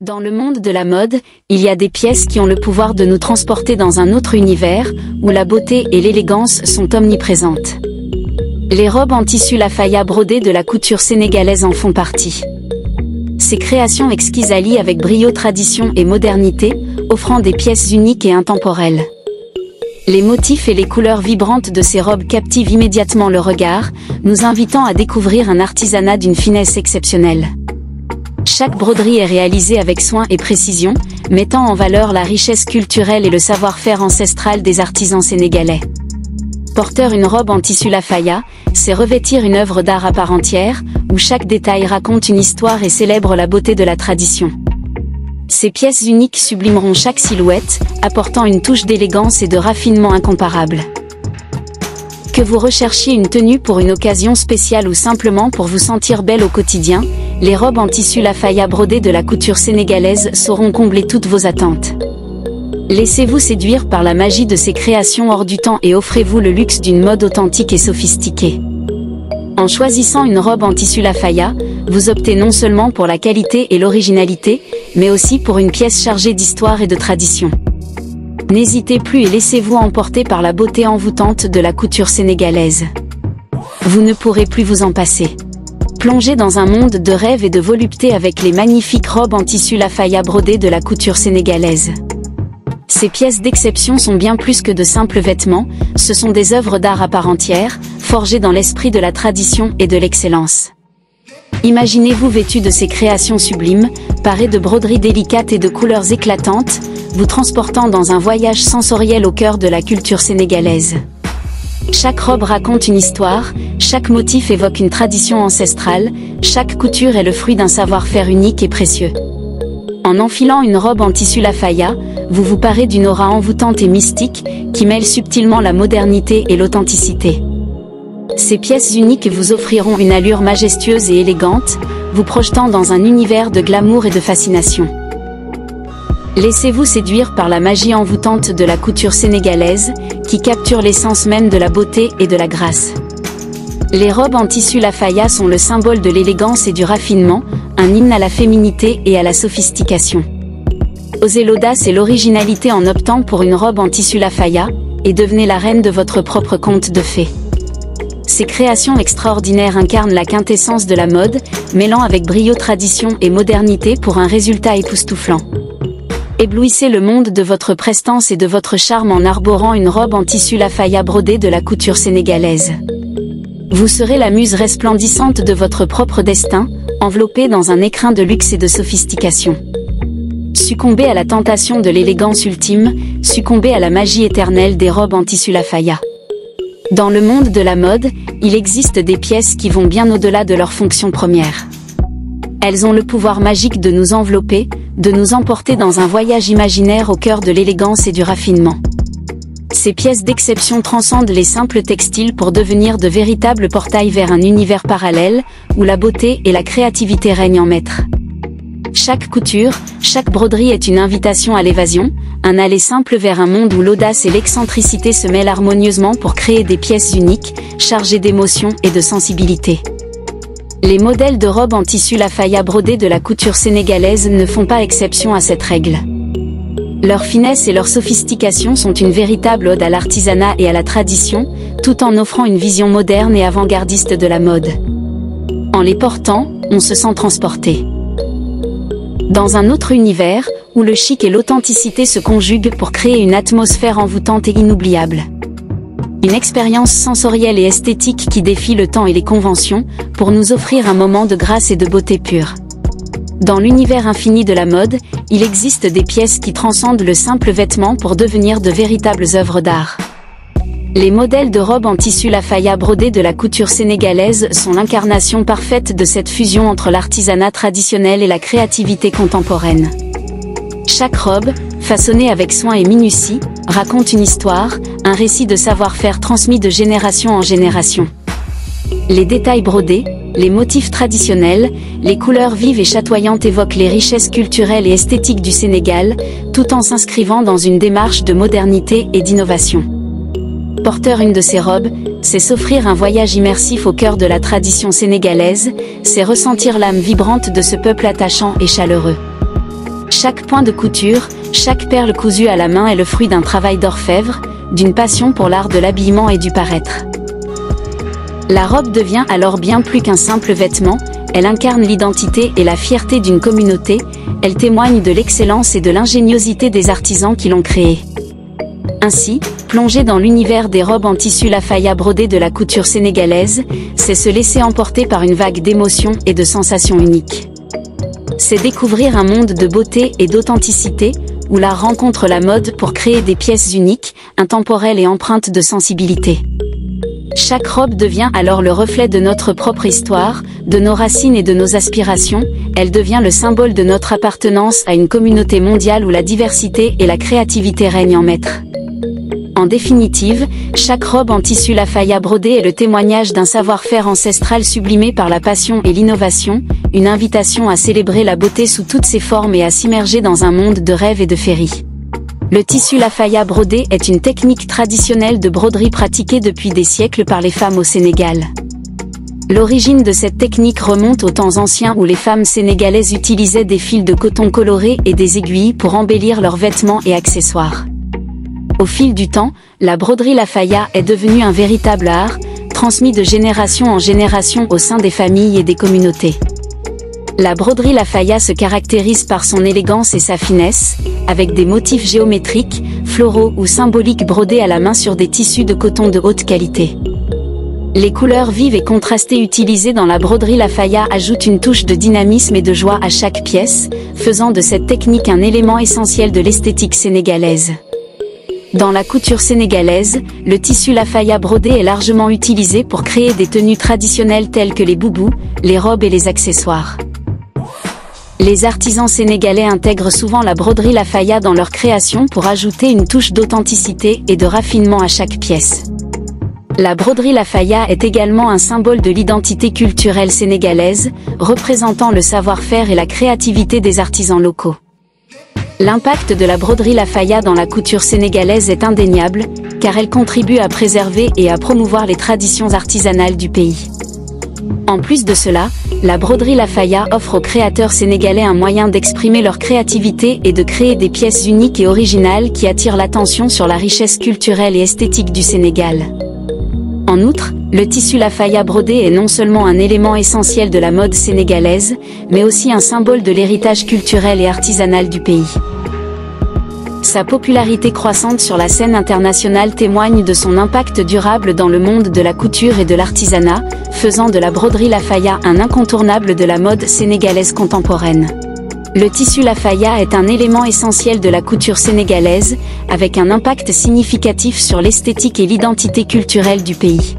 Dans le monde de la mode, il y a des pièces qui ont le pouvoir de nous transporter dans un autre univers, où la beauté et l'élégance sont omniprésentes. Les robes en tissu lafaya brodées de la couture sénégalaise en font partie. Ces créations exquises allient avec brio tradition et modernité, offrant des pièces uniques et intemporelles. Les motifs et les couleurs vibrantes de ces robes captivent immédiatement le regard, nous invitant à découvrir un artisanat d'une finesse exceptionnelle. Chaque broderie est réalisée avec soin et précision, mettant en valeur la richesse culturelle et le savoir-faire ancestral des artisans sénégalais. Porter une robe en tissu lafaya, c'est revêtir une œuvre d'art à part entière, où chaque détail raconte une histoire et célèbre la beauté de la tradition. Ces pièces uniques sublimeront chaque silhouette, apportant une touche d'élégance et de raffinement incomparable. Que vous recherchiez une tenue pour une occasion spéciale ou simplement pour vous sentir belle au quotidien, les robes en tissu lafaya brodées de la couture sénégalaise sauront combler toutes vos attentes. Laissez-vous séduire par la magie de ces créations hors du temps et offrez-vous le luxe d'une mode authentique et sophistiquée. En choisissant une robe en tissu lafaya, vous optez non seulement pour la qualité et l'originalité, mais aussi pour une pièce chargée d'histoire et de tradition. N'hésitez plus et laissez-vous emporter par la beauté envoûtante de la couture sénégalaise. Vous ne pourrez plus vous en passer. Plongez dans un monde de rêve et de volupté avec les magnifiques robes en tissu lafaya brodées de la couture sénégalaise. Ces pièces d'exception sont bien plus que de simples vêtements, ce sont des œuvres d'art à part entière, forgées dans l'esprit de la tradition et de l'excellence. Imaginez-vous vêtu de ces créations sublimes, parées de broderies délicates et de couleurs éclatantes, vous transportant dans un voyage sensoriel au cœur de la culture sénégalaise. Chaque robe raconte une histoire, chaque motif évoque une tradition ancestrale, chaque couture est le fruit d'un savoir-faire unique et précieux. En enfilant une robe en tissu lafaya, vous vous parez d'une aura envoûtante et mystique, qui mêle subtilement la modernité et l'authenticité. Ces pièces uniques vous offriront une allure majestueuse et élégante, vous projetant dans un univers de glamour et de fascination. Laissez-vous séduire par la magie envoûtante de la couture sénégalaise, qui capture l'essence même de la beauté et de la grâce. Les robes en tissu lafaya sont le symbole de l'élégance et du raffinement, un hymne à la féminité et à la sophistication. Osez l'audace et l'originalité en optant pour une robe en tissu lafaya, et devenez la reine de votre propre conte de fées. Ces créations extraordinaires incarnent la quintessence de la mode, mêlant avec brio tradition et modernité pour un résultat époustouflant. Éblouissez le monde de votre prestance et de votre charme en arborant une robe en tissu lafaya brodée de la couture sénégalaise. Vous serez la muse resplendissante de votre propre destin, enveloppée dans un écrin de luxe et de sophistication. Succombez à la tentation de l'élégance ultime, succombez à la magie éternelle des robes en tissu lafaya. Dans le monde de la mode, il existe des pièces qui vont bien au-delà de leur fonction première. Elles ont le pouvoir magique de nous envelopper, de nous emporter dans un voyage imaginaire au cœur de l'élégance et du raffinement. Ces pièces d'exception transcendent les simples textiles pour devenir de véritables portails vers un univers parallèle, où la beauté et la créativité règnent en maître. Chaque couture, chaque broderie est une invitation à l'évasion, un aller simple vers un monde où l'audace et l'excentricité se mêlent harmonieusement pour créer des pièces uniques, chargées d'émotion et de sensibilité. Les modèles de robes en tissu lafaya brodées de la couture sénégalaise ne font pas exception à cette règle. Leur finesse et leur sophistication sont une véritable ode à l'artisanat et à la tradition, tout en offrant une vision moderne et avant-gardiste de la mode. En les portant, on se sent transporté dans un autre univers, où le chic et l'authenticité se conjuguent pour créer une atmosphère envoûtante et inoubliable. Une expérience sensorielle et esthétique qui défie le temps et les conventions, pour nous offrir un moment de grâce et de beauté pure. Dans l'univers infini de la mode, il existe des pièces qui transcendent le simple vêtement pour devenir de véritables œuvres d'art. Les modèles de robes en tissu lafaya brodées de la couture sénégalaise sont l'incarnation parfaite de cette fusion entre l'artisanat traditionnel et la créativité contemporaine. Chaque robe, façonnée avec soin et minutie, raconte une histoire, un récit de savoir-faire transmis de génération en génération. Les détails brodés, les motifs traditionnels, les couleurs vives et chatoyantes évoquent les richesses culturelles et esthétiques du Sénégal, tout en s'inscrivant dans une démarche de modernité et d'innovation. Porter une de ces robes, c'est s'offrir un voyage immersif au cœur de la tradition sénégalaise, c'est ressentir l'âme vibrante de ce peuple attachant et chaleureux. Chaque point de couture, chaque perle cousue à la main est le fruit d'un travail d'orfèvre, d'une passion pour l'art de l'habillement et du paraître. La robe devient alors bien plus qu'un simple vêtement, elle incarne l'identité et la fierté d'une communauté, elle témoigne de l'excellence et de l'ingéniosité des artisans qui l'ont créée. Ainsi, plonger dans l'univers des robes en tissu lafaya brodé de la couture sénégalaise, c'est se laisser emporter par une vague d'émotions et de sensations uniques. C'est découvrir un monde de beauté et d'authenticité, où l'art rencontre la mode pour créer des pièces uniques, intemporelles et empreintes de sensibilité. Chaque robe devient alors le reflet de notre propre histoire, de nos racines et de nos aspirations, elle devient le symbole de notre appartenance à une communauté mondiale où la diversité et la créativité règnent en maître. En définitive, chaque robe en tissu lafaya brodé est le témoignage d'un savoir-faire ancestral sublimé par la passion et l'innovation, une invitation à célébrer la beauté sous toutes ses formes et à s'immerger dans un monde de rêves et de féerie. Le tissu lafaya brodé est une technique traditionnelle de broderie pratiquée depuis des siècles par les femmes au Sénégal. L'origine de cette technique remonte aux temps anciens où les femmes sénégalaises utilisaient des fils de coton colorés et des aiguilles pour embellir leurs vêtements et accessoires. Au fil du temps, la broderie lafaya est devenue un véritable art, transmis de génération en génération au sein des familles et des communautés. La broderie lafaya se caractérise par son élégance et sa finesse, avec des motifs géométriques, floraux ou symboliques brodés à la main sur des tissus de coton de haute qualité. Les couleurs vives et contrastées utilisées dans la broderie lafaya ajoutent une touche de dynamisme et de joie à chaque pièce, faisant de cette technique un élément essentiel de l'esthétique sénégalaise. Dans la couture sénégalaise, le tissu lafaya brodé est largement utilisé pour créer des tenues traditionnelles telles que les boubous, les robes et les accessoires. Les artisans sénégalais intègrent souvent la broderie lafaya dans leur création pour ajouter une touche d'authenticité et de raffinement à chaque pièce. La broderie lafaya est également un symbole de l'identité culturelle sénégalaise, représentant le savoir-faire et la créativité des artisans locaux. L'impact de la broderie lafaya dans la couture sénégalaise est indéniable, car elle contribue à préserver et à promouvoir les traditions artisanales du pays. En plus de cela, la broderie lafaya offre aux créateurs sénégalais un moyen d'exprimer leur créativité et de créer des pièces uniques et originales qui attirent l'attention sur la richesse culturelle et esthétique du Sénégal. En outre, le tissu lafaya brodé est non seulement un élément essentiel de la mode sénégalaise, mais aussi un symbole de l'héritage culturel et artisanal du pays. Sa popularité croissante sur la scène internationale témoigne de son impact durable dans le monde de la couture et de l'artisanat, faisant de la broderie lafaya un incontournable de la mode sénégalaise contemporaine. Le tissu lafaya est un élément essentiel de la couture sénégalaise, avec un impact significatif sur l'esthétique et l'identité culturelle du pays.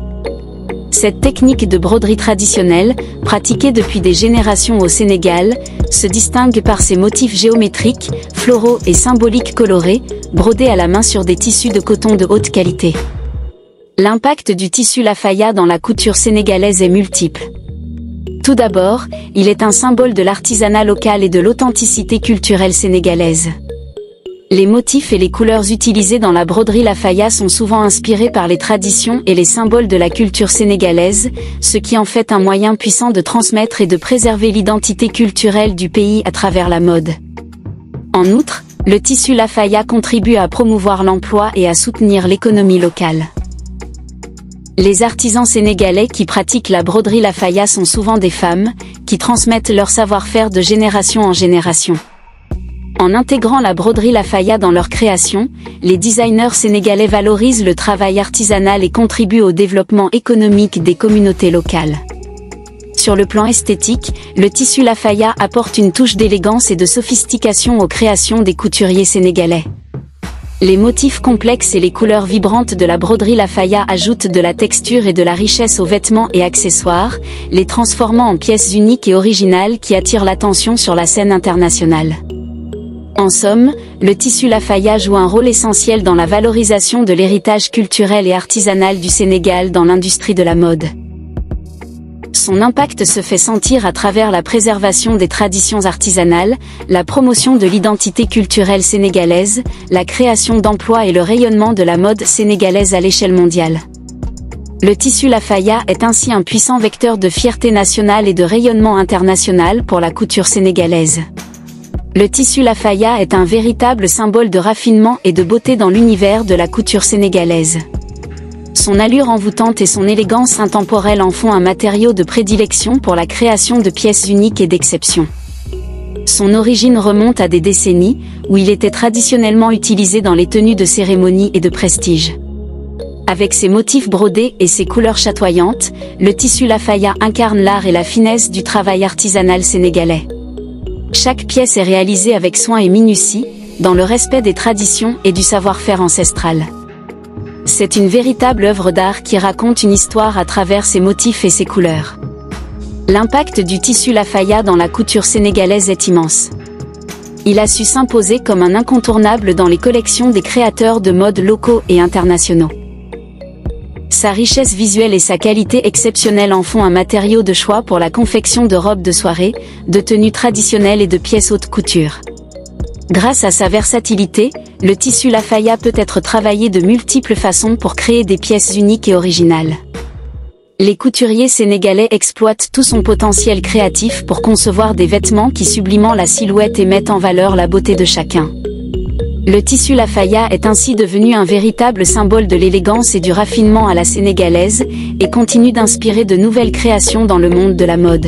Cette technique de broderie traditionnelle, pratiquée depuis des générations au Sénégal, se distingue par ses motifs géométriques, floraux et symboliques colorés, brodés à la main sur des tissus de coton de haute qualité. L'impact du tissu lafaya dans la couture sénégalaise est multiple. Tout d'abord, il est un symbole de l'artisanat local et de l'authenticité culturelle sénégalaise. Les motifs et les couleurs utilisées dans la broderie lafaya sont souvent inspirés par les traditions et les symboles de la culture sénégalaise, ce qui en fait un moyen puissant de transmettre et de préserver l'identité culturelle du pays à travers la mode. En outre, le tissu lafaya contribue à promouvoir l'emploi et à soutenir l'économie locale. Les artisans sénégalais qui pratiquent la broderie lafaya sont souvent des femmes, qui transmettent leur savoir-faire de génération en génération. En intégrant la broderie lafaya dans leur création, les designers sénégalais valorisent le travail artisanal et contribuent au développement économique des communautés locales. Sur le plan esthétique, le tissu lafaya apporte une touche d'élégance et de sophistication aux créations des couturiers sénégalais. Les motifs complexes et les couleurs vibrantes de la broderie lafaya ajoutent de la texture et de la richesse aux vêtements et accessoires, les transformant en pièces uniques et originales qui attirent l'attention sur la scène internationale. En somme, le tissu lafaya joue un rôle essentiel dans la valorisation de l'héritage culturel et artisanal du Sénégal dans l'industrie de la mode. Son impact se fait sentir à travers la préservation des traditions artisanales, la promotion de l'identité culturelle sénégalaise, la création d'emplois et le rayonnement de la mode sénégalaise à l'échelle mondiale. Le tissu lafaya est ainsi un puissant vecteur de fierté nationale et de rayonnement international pour la couture sénégalaise. Le tissu lafaya est un véritable symbole de raffinement et de beauté dans l'univers de la couture sénégalaise. Son allure envoûtante et son élégance intemporelle en font un matériau de prédilection pour la création de pièces uniques et d'exception. Son origine remonte à des décennies, où il était traditionnellement utilisé dans les tenues de cérémonie et de prestige. Avec ses motifs brodés et ses couleurs chatoyantes, le tissu lafaya incarne l'art et la finesse du travail artisanal sénégalais. Chaque pièce est réalisée avec soin et minutie, dans le respect des traditions et du savoir-faire ancestral. C'est une véritable œuvre d'art qui raconte une histoire à travers ses motifs et ses couleurs. L'impact du tissu lafaya dans la couture sénégalaise est immense. Il a su s'imposer comme un incontournable dans les collections des créateurs de mode locaux et internationaux. Sa richesse visuelle et sa qualité exceptionnelle en font un matériau de choix pour la confection de robes de soirée, de tenues traditionnelles et de pièces haute couture. Grâce à sa versatilité, le tissu lafaya peut être travaillé de multiples façons pour créer des pièces uniques et originales. Les couturiers sénégalais exploitent tout son potentiel créatif pour concevoir des vêtements qui subliment la silhouette et mettent en valeur la beauté de chacun. Le tissu lafaya est ainsi devenu un véritable symbole de l'élégance et du raffinement à la sénégalaise, et continue d'inspirer de nouvelles créations dans le monde de la mode.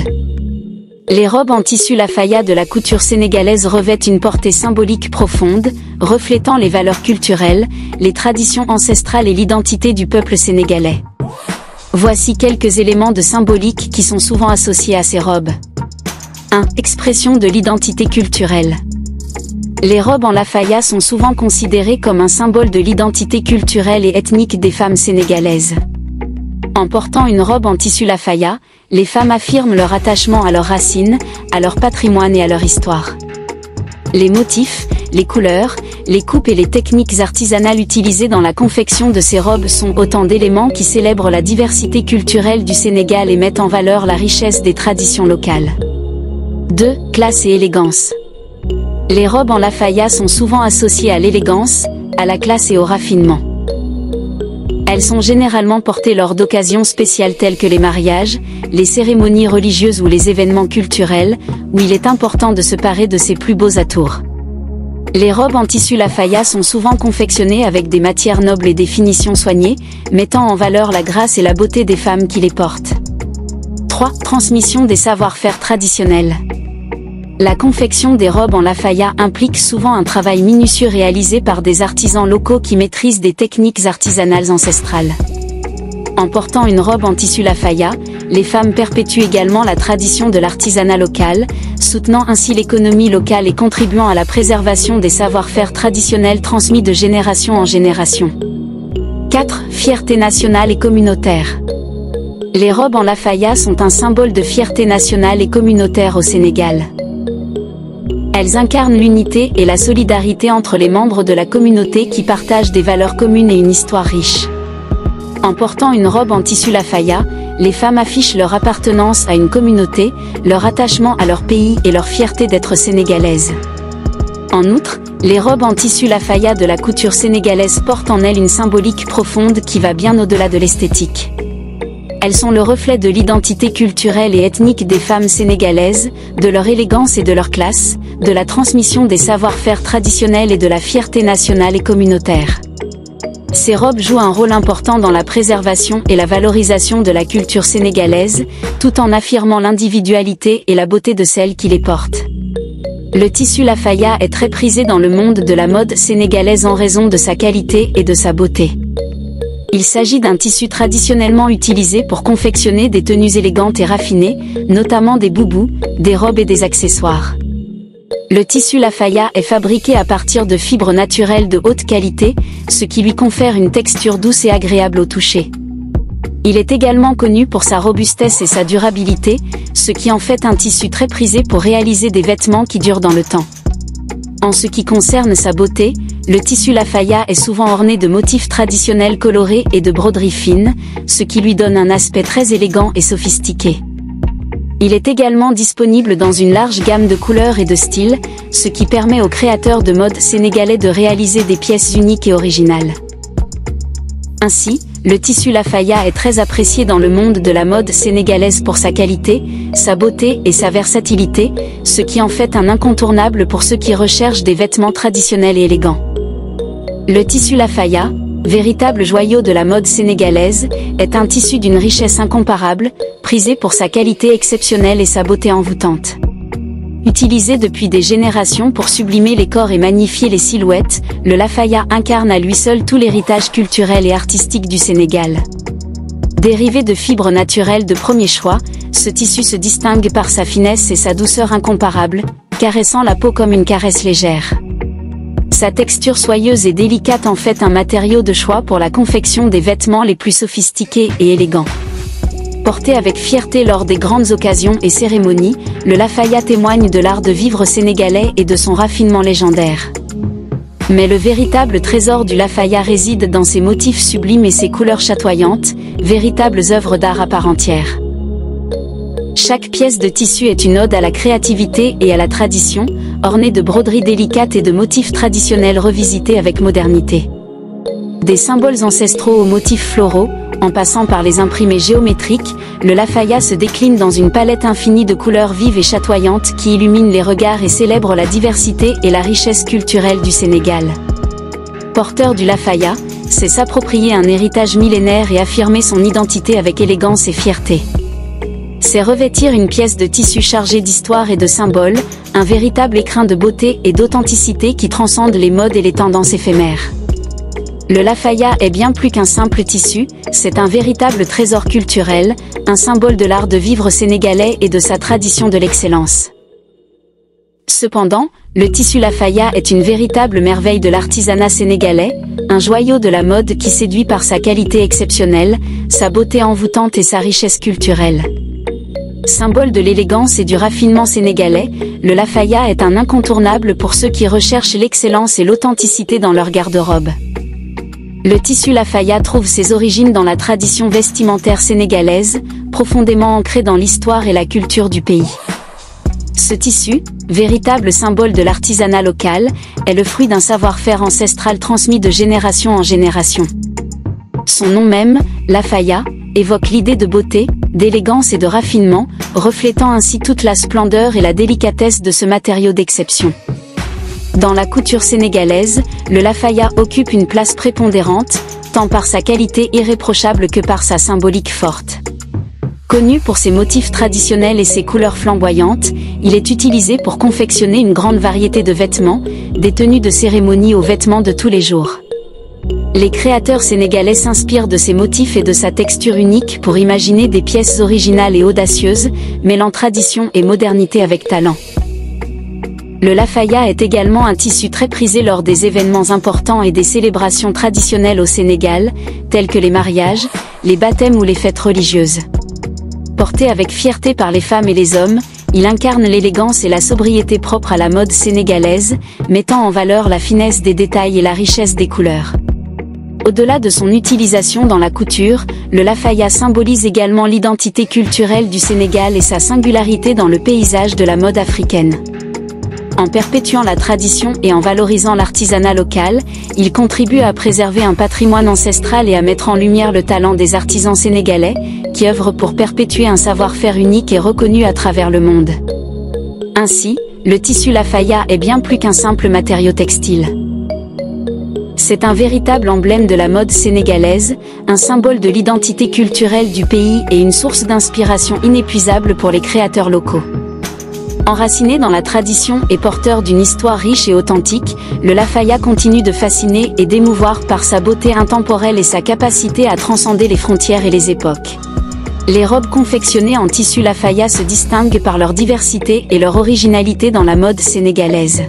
Les robes en tissu lafaya de la couture sénégalaise revêtent une portée symbolique profonde, reflétant les valeurs culturelles, les traditions ancestrales et l'identité du peuple sénégalais. Voici quelques éléments de symbolique qui sont souvent associés à ces robes. 1. Expression de l'identité culturelle. Les robes en lafaya sont souvent considérées comme un symbole de l'identité culturelle et ethnique des femmes sénégalaises. En portant une robe en tissu lafaya, les femmes affirment leur attachement à leurs racines, à leur patrimoine et à leur histoire. Les motifs, les couleurs, les coupes et les techniques artisanales utilisées dans la confection de ces robes sont autant d'éléments qui célèbrent la diversité culturelle du Sénégal et mettent en valeur la richesse des traditions locales. 2. Classe et élégance. Les robes en lafaya sont souvent associées à l'élégance, à la classe et au raffinement. Elles sont généralement portées lors d'occasions spéciales telles que les mariages, les cérémonies religieuses ou les événements culturels, où il est important de se parer de ses plus beaux atours. Les robes en tissu lafaya sont souvent confectionnées avec des matières nobles et des finitions soignées, mettant en valeur la grâce et la beauté des femmes qui les portent. 3. Transmission des savoir-faire traditionnels. La confection des robes en lafaya implique souvent un travail minutieux réalisé par des artisans locaux qui maîtrisent des techniques artisanales ancestrales. En portant une robe en tissu lafaya, les femmes perpétuent également la tradition de l'artisanat local, soutenant ainsi l'économie locale et contribuant à la préservation des savoir-faire traditionnels transmis de génération en génération. 4. Fierté nationale et communautaire. Les robes en lafaya sont un symbole de fierté nationale et communautaire au Sénégal. Elles incarnent l'unité et la solidarité entre les membres de la communauté qui partagent des valeurs communes et une histoire riche. En portant une robe en tissu lafaya, les femmes affichent leur appartenance à une communauté, leur attachement à leur pays et leur fierté d'être sénégalaises. En outre, les robes en tissu lafaya de la couture sénégalaise portent en elles une symbolique profonde qui va bien au-delà de l'esthétique. Elles sont le reflet de l'identité culturelle et ethnique des femmes sénégalaises, de leur élégance et de leur classe, de la transmission des savoir-faire traditionnels et de la fierté nationale et communautaire. Ces robes jouent un rôle important dans la préservation et la valorisation de la culture sénégalaise, tout en affirmant l'individualité et la beauté de celles qui les portent. Le tissu lafaya est très prisé dans le monde de la mode sénégalaise en raison de sa qualité et de sa beauté. Il s'agit d'un tissu traditionnellement utilisé pour confectionner des tenues élégantes et raffinées, notamment des boubous, des robes et des accessoires. Le tissu lafaya est fabriqué à partir de fibres naturelles de haute qualité, ce qui lui confère une texture douce et agréable au toucher. Il est également connu pour sa robustesse et sa durabilité, ce qui en fait un tissu très prisé pour réaliser des vêtements qui durent dans le temps. En ce qui concerne sa beauté, le tissu lafaya est souvent orné de motifs traditionnels colorés et de broderies fines, ce qui lui donne un aspect très élégant et sophistiqué. Il est également disponible dans une large gamme de couleurs et de styles, ce qui permet aux créateurs de mode sénégalais de réaliser des pièces uniques et originales. Ainsi, le tissu Lafaya est très apprécié dans le monde de la mode sénégalaise pour sa qualité, sa beauté et sa versatilité, ce qui en fait un incontournable pour ceux qui recherchent des vêtements traditionnels et élégants. Le tissu Lafaya, véritable joyau de la mode sénégalaise, est un tissu d'une richesse incomparable, prisé pour sa qualité exceptionnelle et sa beauté envoûtante. Utilisé depuis des générations pour sublimer les corps et magnifier les silhouettes, le Lafaya incarne à lui seul tout l'héritage culturel et artistique du Sénégal. Dérivé de fibres naturelles de premier choix, ce tissu se distingue par sa finesse et sa douceur incomparables, caressant la peau comme une caresse légère. Sa texture soyeuse et délicate en fait un matériau de choix pour la confection des vêtements les plus sophistiqués et élégants. Porté avec fierté lors des grandes occasions et cérémonies, le Lafaya témoigne de l'art de vivre sénégalais et de son raffinement légendaire. Mais le véritable trésor du Lafaya réside dans ses motifs sublimes et ses couleurs chatoyantes, véritables œuvres d'art à part entière. Chaque pièce de tissu est une ode à la créativité et à la tradition, ornée de broderies délicates et de motifs traditionnels revisités avec modernité. Des symboles ancestraux aux motifs floraux, en passant par les imprimés géométriques, le Lafaya se décline dans une palette infinie de couleurs vives et chatoyantes qui illuminent les regards et célèbrent la diversité et la richesse culturelle du Sénégal. Porteur du Lafaya, c'est s'approprier un héritage millénaire et affirmer son identité avec élégance et fierté. C'est revêtir une pièce de tissu chargée d'histoire et de symboles, un véritable écrin de beauté et d'authenticité qui transcende les modes et les tendances éphémères. Le Lafaya est bien plus qu'un simple tissu, c'est un véritable trésor culturel, un symbole de l'art de vivre sénégalais et de sa tradition de l'excellence. Cependant, le tissu Lafaya est une véritable merveille de l'artisanat sénégalais, un joyau de la mode qui séduit par sa qualité exceptionnelle, sa beauté envoûtante et sa richesse culturelle. Symbole de l'élégance et du raffinement sénégalais, le Lafaya est un incontournable pour ceux qui recherchent l'excellence et l'authenticité dans leur garde-robe. Le tissu Lafaya trouve ses origines dans la tradition vestimentaire sénégalaise, profondément ancrée dans l'histoire et la culture du pays. Ce tissu, véritable symbole de l'artisanat local, est le fruit d'un savoir-faire ancestral transmis de génération en génération. Son nom même, Lafaya, évoque l'idée de beauté, d'élégance et de raffinement, reflétant ainsi toute la splendeur et la délicatesse de ce matériau d'exception. Dans la couture sénégalaise, le Lafaya occupe une place prépondérante, tant par sa qualité irréprochable que par sa symbolique forte. Connu pour ses motifs traditionnels et ses couleurs flamboyantes, il est utilisé pour confectionner une grande variété de vêtements, des tenues de cérémonie aux vêtements de tous les jours. Les créateurs sénégalais s'inspirent de ses motifs et de sa texture unique pour imaginer des pièces originales et audacieuses, mêlant tradition et modernité avec talent. Le Lafaya est également un tissu très prisé lors des événements importants et des célébrations traditionnelles au Sénégal, tels que les mariages, les baptêmes ou les fêtes religieuses. Porté avec fierté par les femmes et les hommes, il incarne l'élégance et la sobriété propre à la mode sénégalaise, mettant en valeur la finesse des détails et la richesse des couleurs. Au-delà de son utilisation dans la couture, le Lafaya symbolise également l'identité culturelle du Sénégal et sa singularité dans le paysage de la mode africaine. En perpétuant la tradition et en valorisant l'artisanat local, il contribue à préserver un patrimoine ancestral et à mettre en lumière le talent des artisans sénégalais, qui œuvrent pour perpétuer un savoir-faire unique et reconnu à travers le monde. Ainsi, le tissu Lafaya est bien plus qu'un simple matériau textile. C'est un véritable emblème de la mode sénégalaise, un symbole de l'identité culturelle du pays et une source d'inspiration inépuisable pour les créateurs locaux. Enraciné dans la tradition et porteur d'une histoire riche et authentique, le Lafaya continue de fasciner et d'émouvoir par sa beauté intemporelle et sa capacité à transcender les frontières et les époques. Les robes confectionnées en tissu Lafaya se distinguent par leur diversité et leur originalité dans la mode sénégalaise.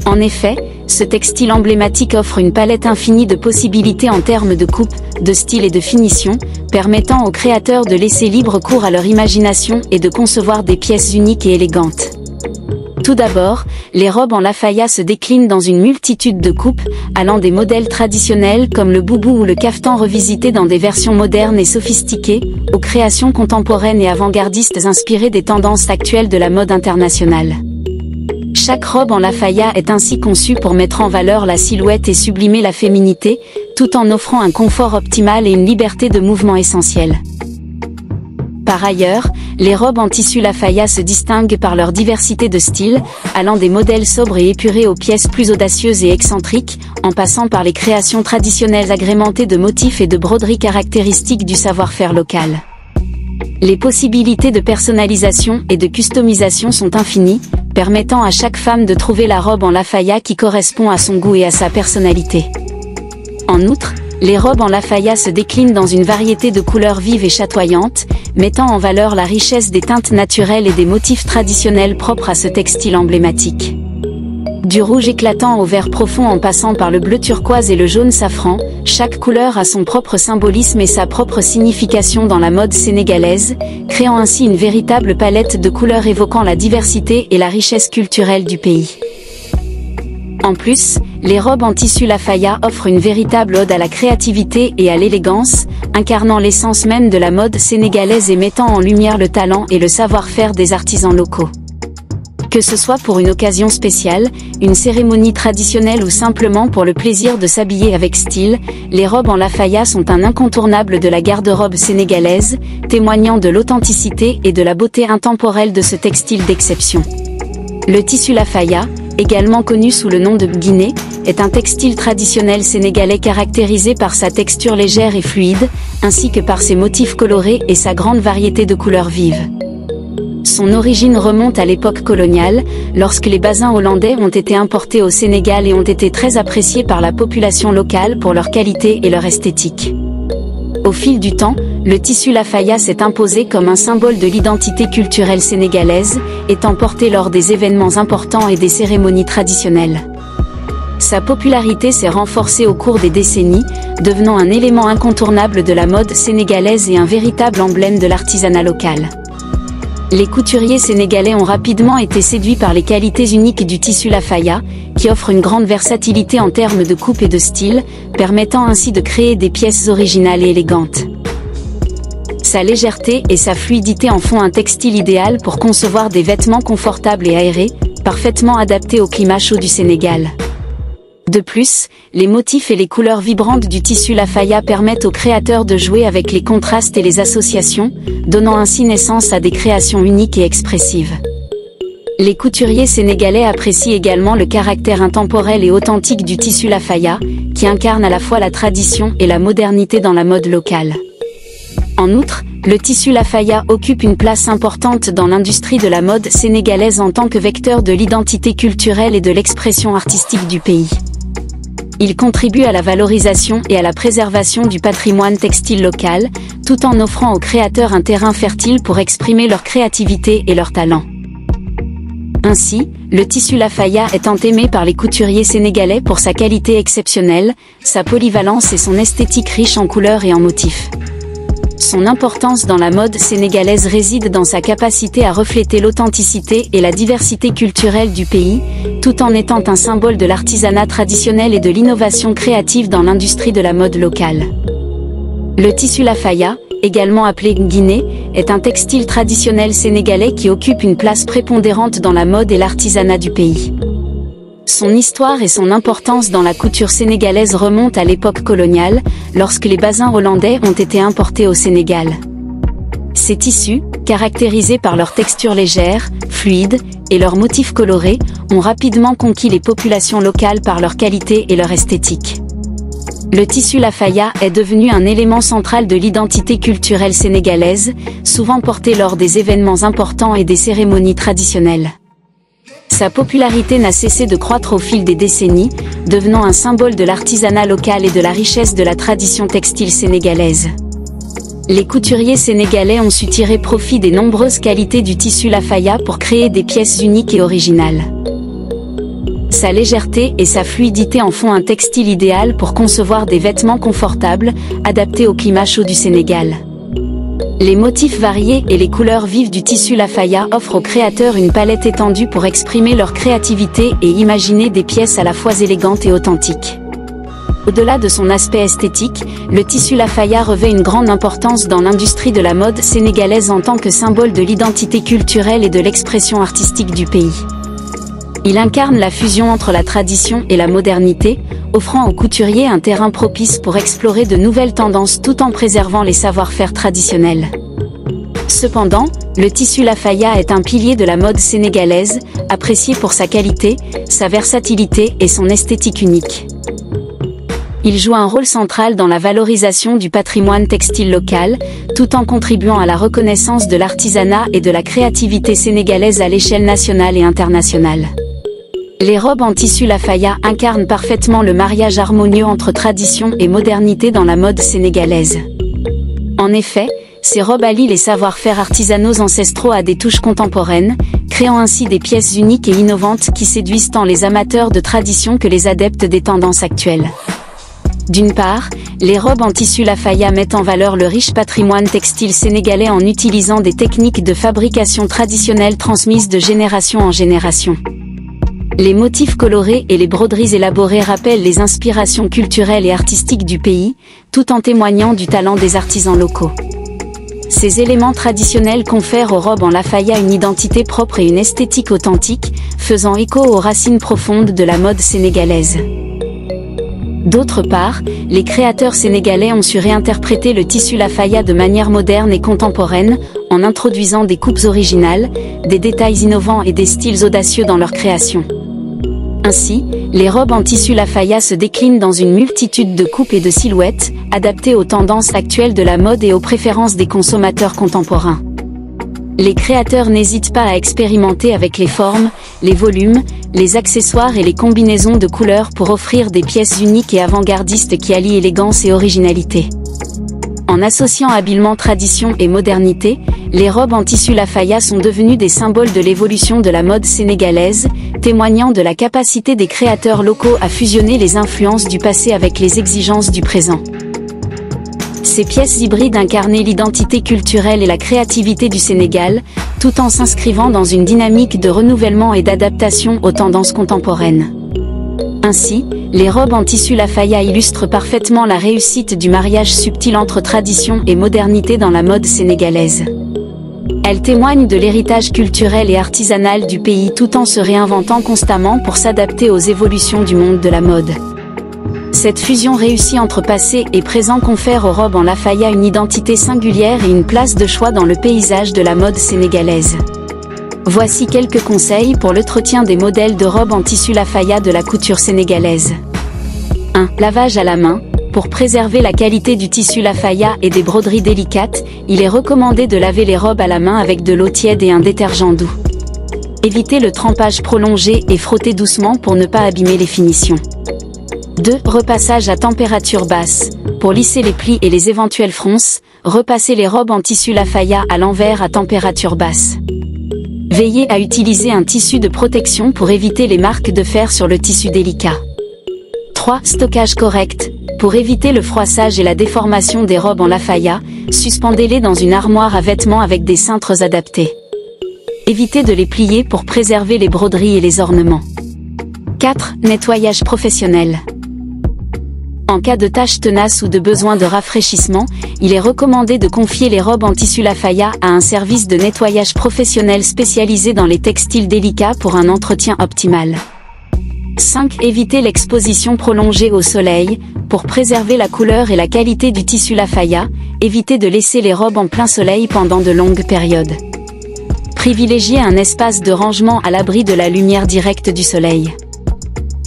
En effet, ce textile emblématique offre une palette infinie de possibilités en termes de coupe, de style et de finition, permettant aux créateurs de laisser libre cours à leur imagination et de concevoir des pièces uniques et élégantes. Tout d'abord, les robes en Lafaya se déclinent dans une multitude de coupes, allant des modèles traditionnels comme le boubou ou le caftan revisités dans des versions modernes et sophistiquées, aux créations contemporaines et avant-gardistes inspirées des tendances actuelles de la mode internationale. Chaque robe en lafaya est ainsi conçue pour mettre en valeur la silhouette et sublimer la féminité, tout en offrant un confort optimal et une liberté de mouvement essentielle. Par ailleurs, les robes en tissu lafaya se distinguent par leur diversité de styles, allant des modèles sobres et épurés aux pièces plus audacieuses et excentriques, en passant par les créations traditionnelles agrémentées de motifs et de broderies caractéristiques du savoir-faire local. Les possibilités de personnalisation et de customisation sont infinies, permettant à chaque femme de trouver la robe en lafaya qui correspond à son goût et à sa personnalité. En outre, les robes en lafaya se déclinent dans une variété de couleurs vives et chatoyantes, mettant en valeur la richesse des teintes naturelles et des motifs traditionnels propres à ce textile emblématique. Du rouge éclatant au vert profond en passant par le bleu turquoise et le jaune safran, chaque couleur a son propre symbolisme et sa propre signification dans la mode sénégalaise, créant ainsi une véritable palette de couleurs évoquant la diversité et la richesse culturelle du pays. En plus, les robes en tissu lafaya offrent une véritable ode à la créativité et à l'élégance, incarnant l'essence même de la mode sénégalaise et mettant en lumière le talent et le savoir-faire des artisans locaux. Que ce soit pour une occasion spéciale, une cérémonie traditionnelle ou simplement pour le plaisir de s'habiller avec style, les robes en lafaya sont un incontournable de la garde-robe sénégalaise, témoignant de l'authenticité et de la beauté intemporelle de ce textile d'exception. Le tissu lafaya, également connu sous le nom de guiné, est un textile traditionnel sénégalais caractérisé par sa texture légère et fluide, ainsi que par ses motifs colorés et sa grande variété de couleurs vives. Son origine remonte à l'époque coloniale, lorsque les basins hollandais ont été importés au Sénégal et ont été très appréciés par la population locale pour leur qualité et leur esthétique. Au fil du temps, le tissu lafaya s'est imposé comme un symbole de l'identité culturelle sénégalaise, étant porté lors des événements importants et des cérémonies traditionnelles. Sa popularité s'est renforcée au cours des décennies, devenant un élément incontournable de la mode sénégalaise et un véritable emblème de l'artisanat local. Les couturiers sénégalais ont rapidement été séduits par les qualités uniques du tissu lafaya, qui offre une grande versatilité en termes de coupe et de style, permettant ainsi de créer des pièces originales et élégantes. Sa légèreté et sa fluidité en font un textile idéal pour concevoir des vêtements confortables et aérés, parfaitement adaptés au climat chaud du Sénégal. De plus, les motifs et les couleurs vibrantes du tissu lafaya permettent aux créateurs de jouer avec les contrastes et les associations, donnant ainsi naissance à des créations uniques et expressives. Les couturiers sénégalais apprécient également le caractère intemporel et authentique du tissu lafaya, qui incarne à la fois la tradition et la modernité dans la mode locale. En outre, le tissu lafaya occupe une place importante dans l'industrie de la mode sénégalaise en tant que vecteur de l'identité culturelle et de l'expression artistique du pays. Il contribue à la valorisation et à la préservation du patrimoine textile local, tout en offrant aux créateurs un terrain fertile pour exprimer leur créativité et leur talent. Ainsi, le tissu lafaya étant aimé par les couturiers sénégalais pour sa qualité exceptionnelle, sa polyvalence et son esthétique riche en couleurs et en motifs. Son importance dans la mode sénégalaise réside dans sa capacité à refléter l'authenticité et la diversité culturelle du pays, tout en étant un symbole de l'artisanat traditionnel et de l'innovation créative dans l'industrie de la mode locale. Le tissu lafaya, également appelé guiné, est un textile traditionnel sénégalais qui occupe une place prépondérante dans la mode et l'artisanat du pays. Son histoire et son importance dans la couture sénégalaise remontent à l'époque coloniale, lorsque les basins hollandais ont été importés au Sénégal. Ces tissus, caractérisés par leur texture légère, fluide, et leurs motifs colorés, ont rapidement conquis les populations locales par leur qualité et leur esthétique. Le tissu lafaya est devenu un élément central de l'identité culturelle sénégalaise, souvent porté lors des événements importants et des cérémonies traditionnelles. Sa popularité n'a cessé de croître au fil des décennies, devenant un symbole de l'artisanat local et de la richesse de la tradition textile sénégalaise. Les couturiers sénégalais ont su tirer profit des nombreuses qualités du tissu lafaya pour créer des pièces uniques et originales. Sa légèreté et sa fluidité en font un textile idéal pour concevoir des vêtements confortables, adaptés au climat chaud du Sénégal. Les motifs variés et les couleurs vives du tissu lafaya offrent aux créateurs une palette étendue pour exprimer leur créativité et imaginer des pièces à la fois élégantes et authentiques. Au-delà de son aspect esthétique, le tissu lafaya revêt une grande importance dans l'industrie de la mode sénégalaise en tant que symbole de l'identité culturelle et de l'expression artistique du pays. Il incarne la fusion entre la tradition et la modernité, offrant aux couturiers un terrain propice pour explorer de nouvelles tendances tout en préservant les savoir-faire traditionnels. Cependant, le tissu Lafaya est un pilier de la mode sénégalaise, apprécié pour sa qualité, sa versatilité et son esthétique unique. Il joue un rôle central dans la valorisation du patrimoine textile local, tout en contribuant à la reconnaissance de l'artisanat et de la créativité sénégalaise à l'échelle nationale et internationale. Les robes en tissu Lafaya incarnent parfaitement le mariage harmonieux entre tradition et modernité dans la mode sénégalaise. En effet, ces robes allient les savoir-faire artisanaux ancestraux à des touches contemporaines, créant ainsi des pièces uniques et innovantes qui séduisent tant les amateurs de tradition que les adeptes des tendances actuelles. D'une part, les robes en tissu Lafaya mettent en valeur le riche patrimoine textile sénégalais en utilisant des techniques de fabrication traditionnelles transmises de génération en génération. Les motifs colorés et les broderies élaborées rappellent les inspirations culturelles et artistiques du pays, tout en témoignant du talent des artisans locaux. Ces éléments traditionnels confèrent aux robes en Lafaya une identité propre et une esthétique authentique, faisant écho aux racines profondes de la mode sénégalaise. D'autre part, les créateurs sénégalais ont su réinterpréter le tissu Lafaya de manière moderne et contemporaine, en introduisant des coupes originales, des détails innovants et des styles audacieux dans leur création. Ainsi, les robes en tissu Lafaya se déclinent dans une multitude de coupes et de silhouettes, adaptées aux tendances actuelles de la mode et aux préférences des consommateurs contemporains. Les créateurs n'hésitent pas à expérimenter avec les formes, les volumes, les accessoires et les combinaisons de couleurs pour offrir des pièces uniques et avant-gardistes qui allient élégance et originalité. En associant habilement tradition et modernité, les robes en tissu Lafaya sont devenues des symboles de l'évolution de la mode sénégalaise, témoignant de la capacité des créateurs locaux à fusionner les influences du passé avec les exigences du présent. Ces pièces hybrides incarnaient l'identité culturelle et la créativité du Sénégal, tout en s'inscrivant dans une dynamique de renouvellement et d'adaptation aux tendances contemporaines. Ainsi, les robes en tissu Lafaya illustrent parfaitement la réussite du mariage subtil entre tradition et modernité dans la mode sénégalaise. Elles témoignent de l'héritage culturel et artisanal du pays tout en se réinventant constamment pour s'adapter aux évolutions du monde de la mode. Cette fusion réussie entre passé et présent confère aux robes en Lafaya une identité singulière et une place de choix dans le paysage de la mode sénégalaise. Voici quelques conseils pour l'entretien des modèles de robes en tissu Lafaya de la couture sénégalaise. 1. Lavage à la main. Pour préserver la qualité du tissu Lafaya et des broderies délicates, il est recommandé de laver les robes à la main avec de l'eau tiède et un détergent doux. Évitez le trempage prolongé et frottez doucement pour ne pas abîmer les finitions. 2. Repassage à température basse. Pour lisser les plis et les éventuelles fronces, repassez les robes en tissu Lafaya à l'envers à température basse. Veillez à utiliser un tissu de protection pour éviter les marques de fer sur le tissu délicat. 3. Stockage correct. Pour éviter le froissage et la déformation des robes en Lafaya, suspendez-les dans une armoire à vêtements avec des cintres adaptés. Évitez de les plier pour préserver les broderies et les ornements. 4. Nettoyage professionnel. En cas de taches tenaces ou de besoin de rafraîchissement, il est recommandé de confier les robes en tissu Lafaya à un service de nettoyage professionnel spécialisé dans les textiles délicats pour un entretien optimal. 5. Évitez l'exposition prolongée au soleil. Pour préserver la couleur et la qualité du tissu Lafaya, évitez de laisser les robes en plein soleil pendant de longues périodes. Privilégiez un espace de rangement à l'abri de la lumière directe du soleil.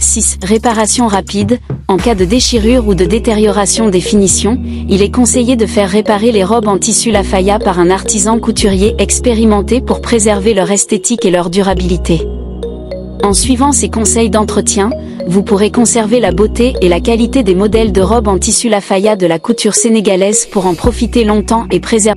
6. Réparation rapide. En cas de déchirure ou de détérioration des finitions, il est conseillé de faire réparer les robes en tissu Lafaya par un artisan couturier expérimenté pour préserver leur esthétique et leur durabilité. En suivant ces conseils d'entretien, vous pourrez conserver la beauté et la qualité des modèles de robes en tissu Lafaya de la couture sénégalaise pour en profiter longtemps et préserver